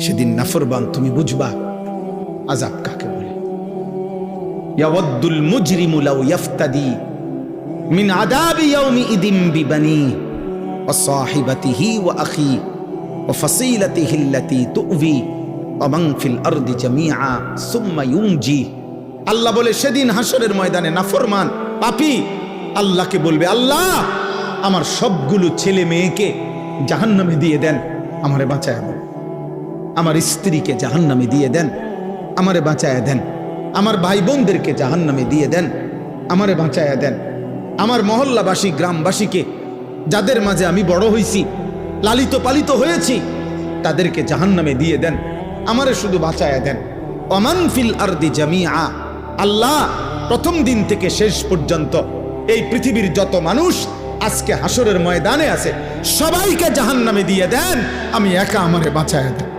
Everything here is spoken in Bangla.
সেদিন নাফরমান তুমি বুঝবা আযাব কাকে বলে। ইয়াওয়াদ্দুল মুজরিমু লাউ ইফতাদি মিন আযাবি ইয়াউমি ইদিন বিবানি ওয়া সাহিবাতিহি ওয়া আখি ওয়া ফাসিলাতিহি আল্লাতী তু'বি ওয়া মান ফিল আরদি জামিআ সুম্মা ইউনজি। আল্লাহ বলে সেদিন হাসরের ময়দানে নাফরমান পাপী আল্লাহকে বলবে, আল্লাহ আমার সবগুলো ছেলে মেয়েকে জাহান্নামে দিয়ে দেন, আমারে বাঁচায়া দেন। আমার স্ত্রীকে জাহান্নামে দিয়ে দেন, আমারে বাঁচায়া দেন। আমার ভাই বোনদেরকে জাহান্নামে দিয়ে দেন, আমারে বাঁচায়া দেন। আমার মহল্লাবাসী গ্রামবাসীকে, যাদের মাঝে আমি বড় হইছি, লালিত পালিত হয়েছি, তাদেরকে জাহান্নামে দিয়ে দেন, আমারে শুধু বাঁচায়া দেন। ওমান ফিল আরদি জামিআ, আল্লাহ প্রথম দিন থেকে শেষ পর্যন্ত এই পৃথিবীর যত মানুষ আজকে হাসরের ময়দানে আছে সবাইকে জাহান্নামে দিয়ে দেন, আমি একা আমারে বাঁচায়া দেন।